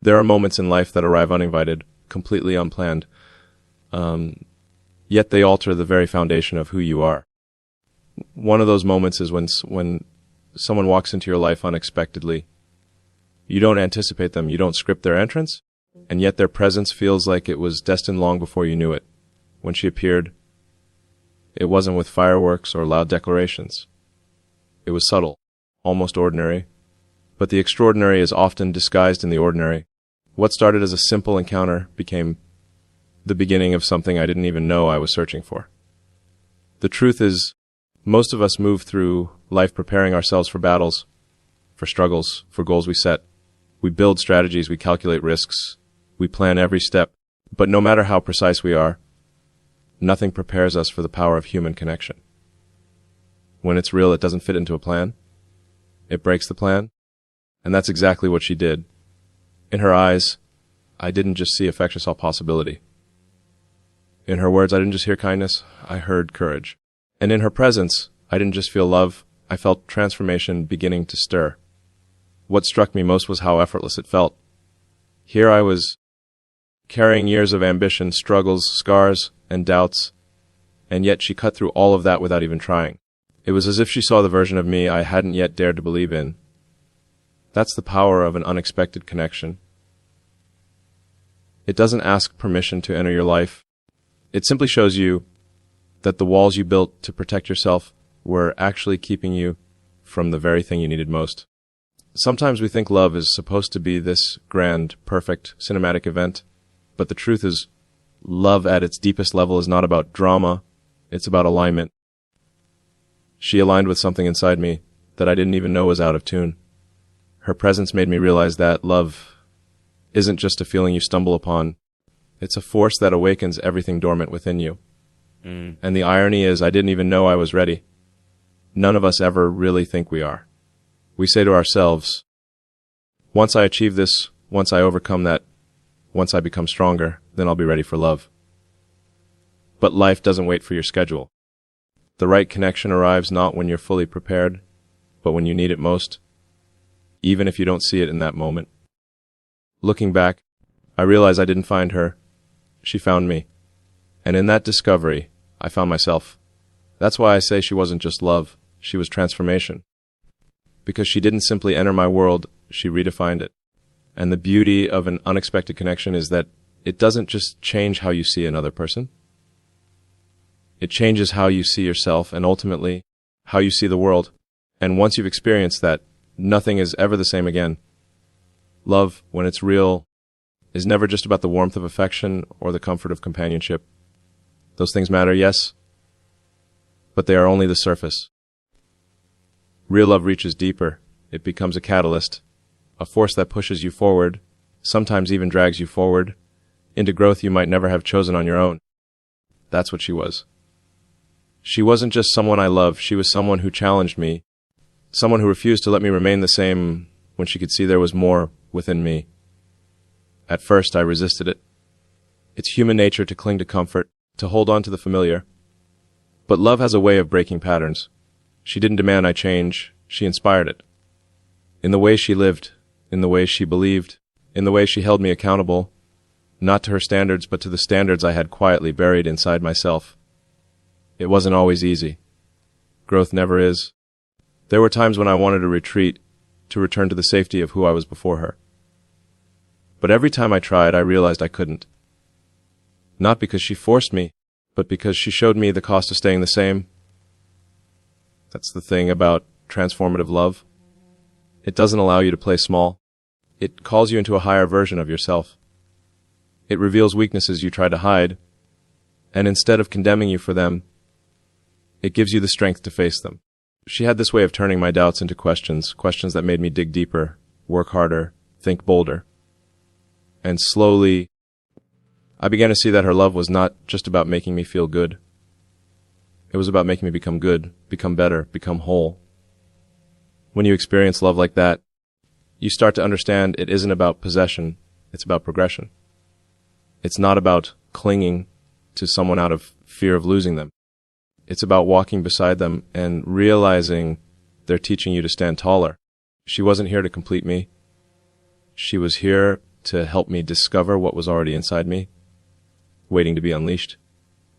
There are moments in life that arrive uninvited, completely unplanned, yet they alter the very foundation of who you are. One of those moments is when someone walks into your life unexpectedly. You don't anticipate them, you don't script their entrance, and yet their presence feels like it was destined long before you knew it. When she appeared, it wasn't with fireworks or loud declarations. It was subtle, almost ordinary, but the extraordinary is often disguised in the ordinary. What started as a simple encounter became the beginning of something I didn't even know I was searching for. The truth is, most of us move through life preparing ourselves for battles, for struggles, for goals we set. We build strategies, we calculate risks, we plan every step. But no matter how precise we are, nothing prepares us for the power of human connection. When it's real, it doesn't fit into a plan. It breaks the plan. And that's exactly what she did. In her eyes, I didn't just see affection, I saw possibility. In her words, I didn't just hear kindness, I heard courage. And in her presence, I didn't just feel love, I felt transformation beginning to stir. What struck me most was how effortless it felt. Here I was, carrying years of ambition, struggles, scars, and doubts, and yet she cut through all of that without even trying. It was as if she saw the version of me I hadn't yet dared to believe in. That's the power of an unexpected connection. It doesn't ask permission to enter your life. It simply shows you that the walls you built to protect yourself were actually keeping you from the very thing you needed most. Sometimes we think love is supposed to be this grand, perfect, cinematic event, but the truth is, love at its deepest level is not about drama, it's about alignment. She aligned with something inside me that I didn't even know was out of tune. Her presence made me realize that love isn't just a feeling you stumble upon. It's a force that awakens everything dormant within you. And the irony is, I didn't even know I was ready. None of us ever really think we are. We say to ourselves, once I achieve this, once I overcome that, once I become stronger, then I'll be ready for love. But life doesn't wait for your schedule. The right connection arrives not when you're fully prepared, but when you need it most, even if you don't see it in that moment. Looking back, I realize I didn't find her. She found me. And in that discovery, I found myself. That's why I say she wasn't just love, she was transformation. Because she didn't simply enter my world, she redefined it. And the beauty of an unexpected connection is that it doesn't just change how you see another person. It changes how you see yourself and ultimately how you see the world. And once you've experienced that, nothing is ever the same again. Love, when it's real, is never just about the warmth of affection or the comfort of companionship. Those things matter, yes, but they are only the surface. Real love reaches deeper. It becomes a catalyst, a force that pushes you forward, sometimes even drags you forward, into growth you might never have chosen on your own. That's what she was. She wasn't just someone I loved, she was someone who challenged me, someone who refused to let me remain the same when she could see there was more within me. At first, I resisted it. It's human nature to cling to comfort, to hold on to the familiar. But love has a way of breaking patterns. She didn't demand I change, she inspired it. In the way she lived, in the way she believed, in the way she held me accountable, not to her standards, but to the standards I had quietly buried inside myself. It wasn't always easy. Growth never is. There were times when I wanted to retreat, to return to the safety of who I was before her. But every time I tried, I realized I couldn't. Not because she forced me, but because she showed me the cost of staying the same. That's the thing about transformative love. It doesn't allow you to play small. It calls you into a higher version of yourself. It reveals weaknesses you try to hide, and instead of condemning you for them, it gives you the strength to face them. She had this way of turning my doubts into questions that made me dig deeper, work harder, think bolder. And slowly, I began to see that her love was not just about making me feel good. It was about making me become good, become better, become whole. When you experience love like that, you start to understand it isn't about possession, it's about progression. It's not about clinging to someone out of fear of losing them. It's about walking beside them and realizing they're teaching you to stand taller. She wasn't here to complete me. She was here to help me discover what was already inside me, waiting to be unleashed.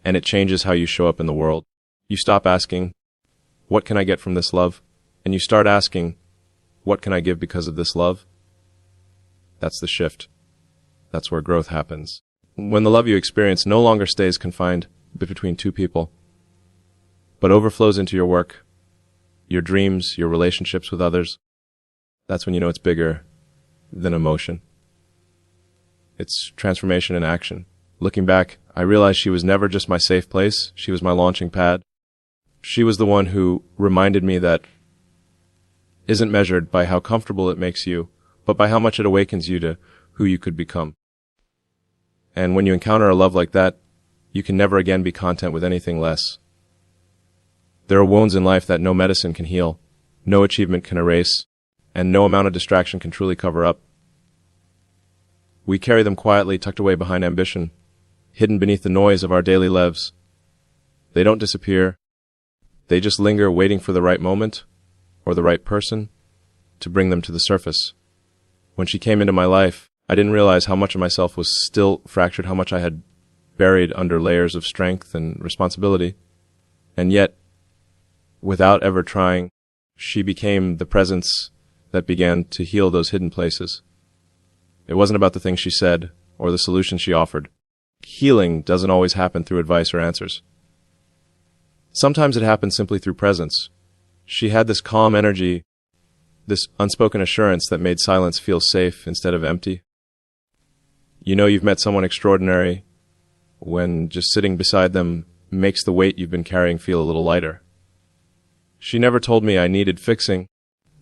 And it changes how you show up in the world. You stop asking, what can I get from this love? And you start asking, what can I give because of this love? That's the shift. That's where growth happens. When the love you experience no longer stays confined between two people, but overflows into your work, your dreams, your relationships with others, that's when you know it's bigger than emotion. It's transformation in action. Looking back, I realized she was never just my safe place. She was my launching pad. She was the one who reminded me that isn't measured by how comfortable it makes you, but by how much it awakens you to who you could become. And when you encounter a love like that, you can never again be content with anything less. There are wounds in life that no medicine can heal, no achievement can erase, and no amount of distraction can truly cover up. We carry them quietly tucked away behind ambition, hidden beneath the noise of our daily lives. They don't disappear. They just linger waiting for the right moment or the right person to bring them to the surface. When she came into my life, I didn't realize how much of myself was still fractured, how much I had buried under layers of strength and responsibility. And yet, without ever trying, she became the presence that began to heal those hidden places. It wasn't about the things she said or the solutions she offered. Healing doesn't always happen through advice or answers. Sometimes it happens simply through presence. She had this calm energy, this unspoken assurance that made silence feel safe instead of empty. You know you've met someone extraordinary when just sitting beside them makes the weight you've been carrying feel a little lighter. She never told me I needed fixing,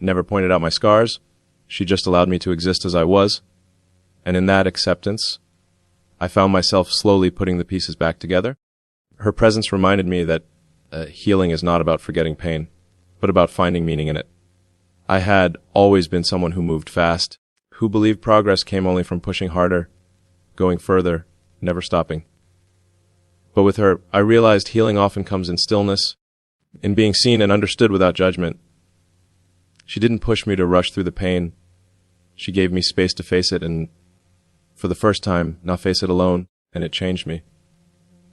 never pointed out my scars. She just allowed me to exist as I was. And in that acceptance, I found myself slowly putting the pieces back together. Her presence reminded me that healing is not about forgetting pain, but about finding meaning in it. I had always been someone who moved fast, who believed progress came only from pushing harder, going further, never stopping. But with her, I realized healing often comes in stillness, in being seen and understood without judgment. She didn't push me to rush through the pain. She gave me space to face it and, for the first time, not face it alone, and it changed me.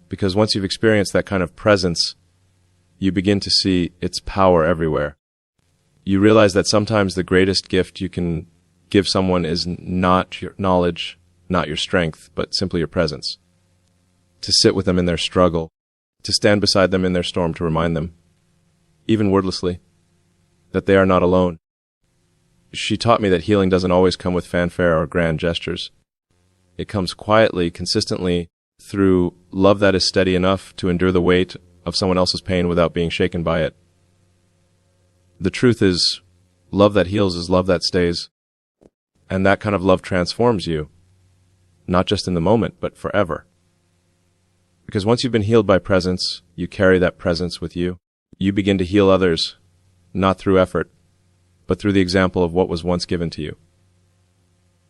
Because once you've experienced that kind of presence, you begin to see its power everywhere. You realize that sometimes the greatest gift you can give someone is not your knowledge, not your strength, but simply your presence. To sit with them in their struggle, to stand beside them in their storm, to remind them, even wordlessly, that they are not alone. She taught me that healing doesn't always come with fanfare or grand gestures. It comes quietly, consistently, through love that is steady enough to endure the weight of someone else's pain without being shaken by it. The truth is, love that heals is love that stays. And that kind of love transforms you, not just in the moment, but forever. Because once you've been healed by presence, you carry that presence with you. You begin to heal others, not through effort, but through the example of what was once given to you.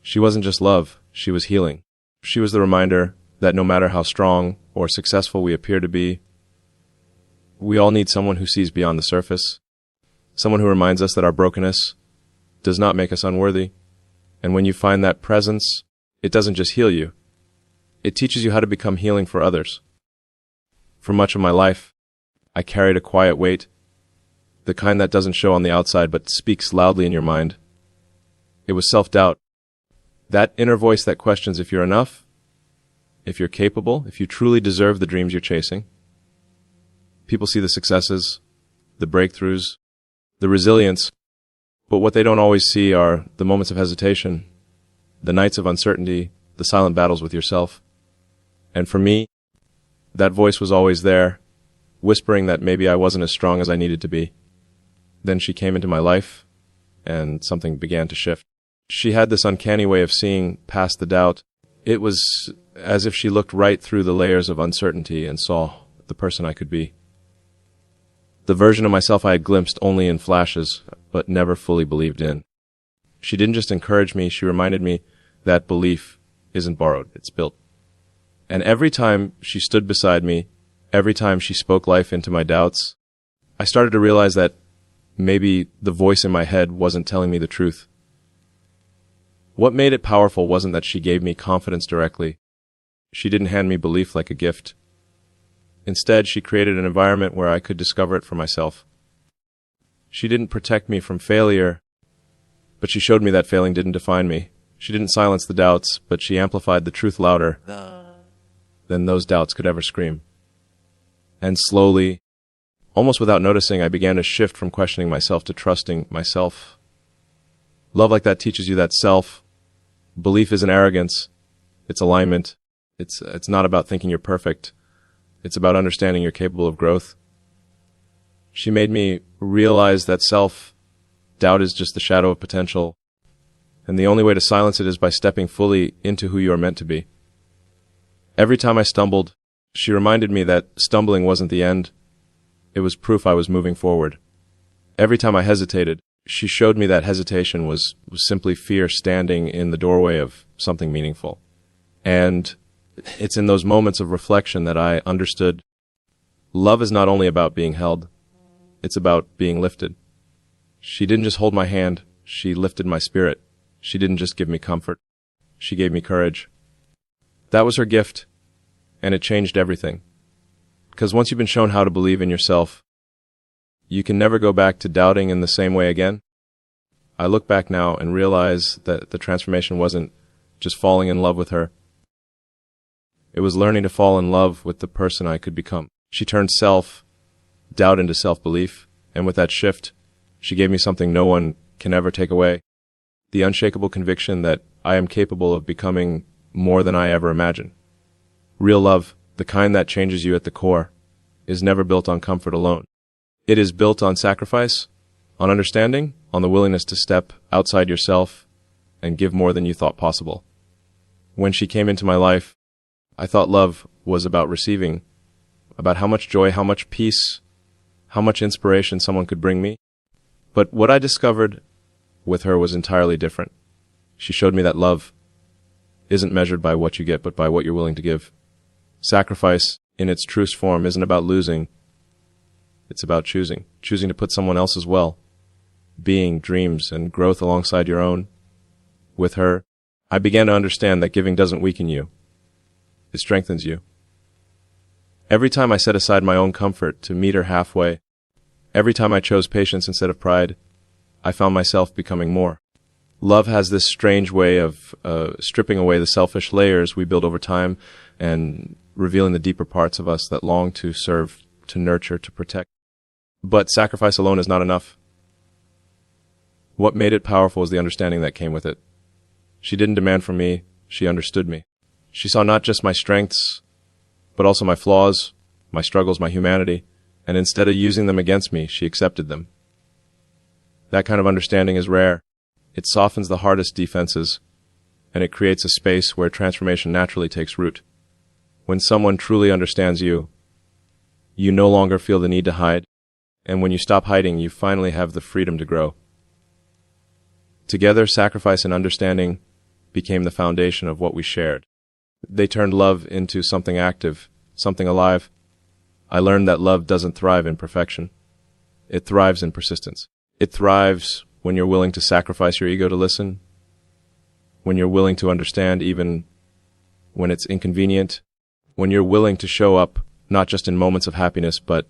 She wasn't just love, she was healing. She was the reminder that no matter how strong or successful we appear to be, we all need someone who sees beyond the surface, someone who reminds us that our brokenness does not make us unworthy. And when you find that presence, it doesn't just heal you, it teaches you how to become healing for others. For much of my life, I carried a quiet weight, the kind that doesn't show on the outside but speaks loudly in your mind. It was self-doubt, that inner voice that questions if you're enough, if you're capable, if you truly deserve the dreams you're chasing. People see the successes, the breakthroughs, the resilience, but what they don't always see are the moments of hesitation, the nights of uncertainty, the silent battles with yourself. And for me, that voice was always there, whispering that maybe I wasn't as strong as I needed to be. Then she came into my life, and something began to shift. She had this uncanny way of seeing past the doubt. It was as if she looked right through the layers of uncertainty and saw the person I could be. The version of myself I had glimpsed only in flashes, but never fully believed in. She didn't just encourage me, she reminded me that belief isn't borrowed, it's built. And every time she stood beside me, every time she spoke life into my doubts, I started to realize that maybe the voice in my head wasn't telling me the truth. What made it powerful wasn't that she gave me confidence directly. She didn't hand me belief like a gift. Instead, she created an environment where I could discover it for myself. She didn't protect me from failure, but she showed me that failing didn't define me. She didn't silence the doubts, but she amplified the truth louder than those doubts could ever scream. And slowly, almost without noticing, I began to shift from questioning myself to trusting myself. Love like that teaches you that self-belief isn't arrogance, it's alignment. It's not about thinking you're perfect. It's about understanding you're capable of growth. She made me realize that self-doubt is just the shadow of potential, and the only way to silence it is by stepping fully into who you are meant to be. Every time I stumbled, she reminded me that stumbling wasn't the end. It was proof I was moving forward. Every time I hesitated, she showed me that hesitation was simply fear standing in the doorway of something meaningful. And it's in those moments of reflection that I understood love is not only about being held, it's about being lifted. She didn't just hold my hand, she lifted my spirit. She didn't just give me comfort, she gave me courage. That was her gift, and it changed everything. Because once you've been shown how to believe in yourself, you can never go back to doubting in the same way again. I look back now and realize that the transformation wasn't just falling in love with her. It was learning to fall in love with the person I could become. She turned self-doubt into self-belief, and with that shift, she gave me something no one can ever take away. The unshakable conviction that I am capable of becoming more than I ever imagined. Real love, the kind that changes you at the core, is never built on comfort alone. It is built on sacrifice, on understanding, on the willingness to step outside yourself and give more than you thought possible. When she came into my life, I thought love was about receiving, about how much joy, how much peace, how much inspiration someone could bring me. But what I discovered with her was entirely different. She showed me that love isn't measured by what you get, but by what you're willing to give. Sacrifice, in its truest form, isn't about losing. It's about choosing to put someone else's well-being, dreams, and growth alongside your own. With her, I began to understand that giving doesn't weaken you. It strengthens you. Every time I set aside my own comfort to meet her halfway, every time I chose patience instead of pride, I found myself becoming more. Love has this strange way of stripping away the selfish layers we build over time and revealing the deeper parts of us that long to serve, to nurture, to protect. But sacrifice alone is not enough. What made it powerful was the understanding that came with it. She didn't demand from me, she understood me. She saw not just my strengths, but also my flaws, my struggles, my humanity, and instead of using them against me, she accepted them. That kind of understanding is rare. It softens the hardest defenses, and it creates a space where transformation naturally takes root. When someone truly understands you, you no longer feel the need to hide, and when you stop hiding, you finally have the freedom to grow. Together, sacrifice and understanding became the foundation of what we shared. They turned love into something active, something alive. I learned that love doesn't thrive in perfection. It thrives in persistence. It thrives when you're willing to sacrifice your ego to listen, when you're willing to understand even when it's inconvenient, when you're willing to show up not just in moments of happiness, but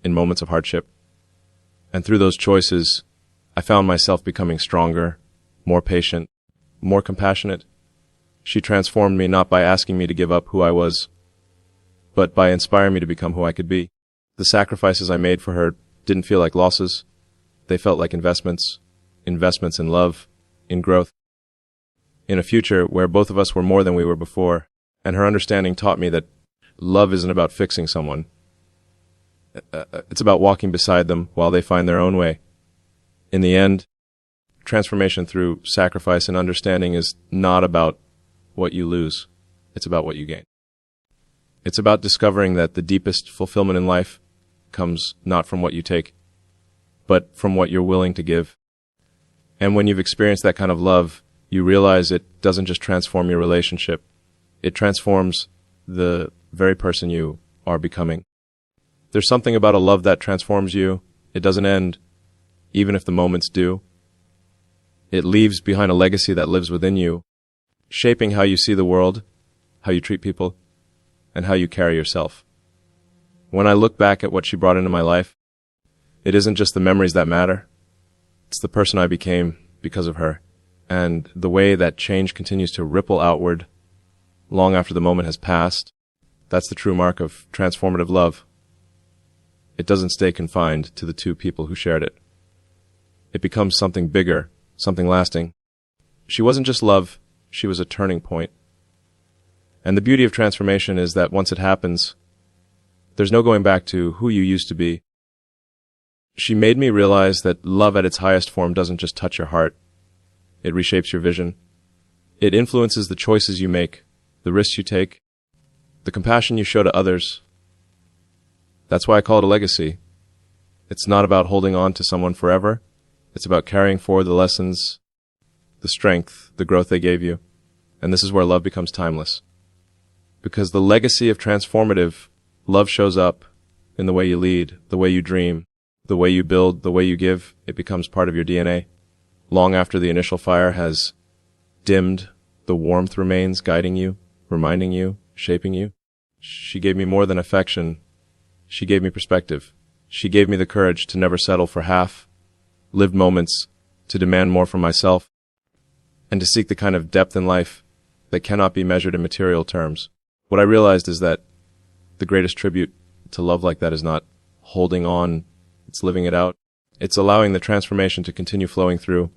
in moments of hardship. And through those choices, I found myself becoming stronger, more patient, more compassionate. She transformed me not by asking me to give up who I was, but by inspiring me to become who I could be. The sacrifices I made for her didn't feel like losses. They felt like investments in love, in growth, in a future where both of us were more than we were before. And her understanding taught me that love isn't about fixing someone. It's about walking beside them while they find their own way. In the end, transformation through sacrifice and understanding is not about what you lose. It's about what you gain. It's about discovering that the deepest fulfillment in life comes not from what you take, but from what you're willing to give. And when you've experienced that kind of love, you realize it doesn't just transform your relationship. It transforms the very person you are becoming. There's something about a love that transforms you. It doesn't end, even if the moments do. It leaves behind a legacy that lives within you, shaping how you see the world, how you treat people, and how you carry yourself. When I look back at what she brought into my life, it isn't just the memories that matter. It's the person I became because of her, and the way that change continues to ripple outward long after the moment has passed. That's the true mark of transformative love. It doesn't stay confined to the two people who shared it. It becomes something bigger, something lasting. She wasn't just love, she was a turning point. And the beauty of transformation is that once it happens, there's no going back to who you used to be. She made me realize that love at its highest form doesn't just touch your heart. It reshapes your vision. It influences the choices you make, the risks you take, the compassion you show to others. That's why I call it a legacy. It's not about holding on to someone forever. It's about carrying forward the lessons, the strength, the growth they gave you. And this is where love becomes timeless. Because the legacy of transformative love shows up in the way you lead, the way you dream, the way you build, the way you give. It becomes part of your DNA. Long after the initial fire has dimmed, the warmth remains, guiding you, reminding you, shaping you. She gave me more than affection. She gave me perspective. She gave me the courage to never settle for half, lived moments, to demand more from myself, and to seek the kind of depth in life that cannot be measured in material terms. What I realized is that the greatest tribute to love like that is not holding on, it's living it out. It's allowing the transformation to continue flowing through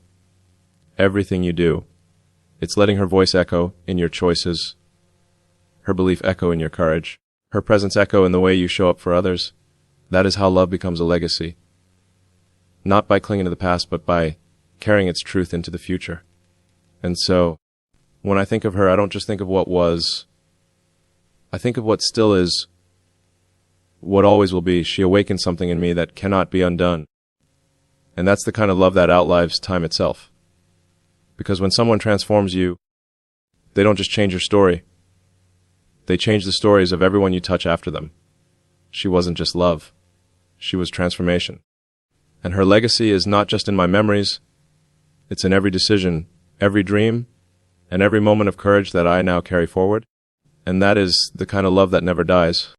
everything you do. It's letting her voice echo in your choices, her belief echo in your courage, her presence echo in the way you show up for others. That is how love becomes a legacy. Not by clinging to the past, but by carrying its truth into the future. And so, when I think of her, I don't just think of what was. I think of what still is, what always will be. She awakened something in me that cannot be undone. And that's the kind of love that outlives time itself. Because when someone transforms you, they don't just change your story. They change the stories of everyone you touch after them. She wasn't just love. She was transformation. And her legacy is not just in my memories. It's in every decision, every dream, and every moment of courage that I now carry forward. And that is the kind of love that never dies.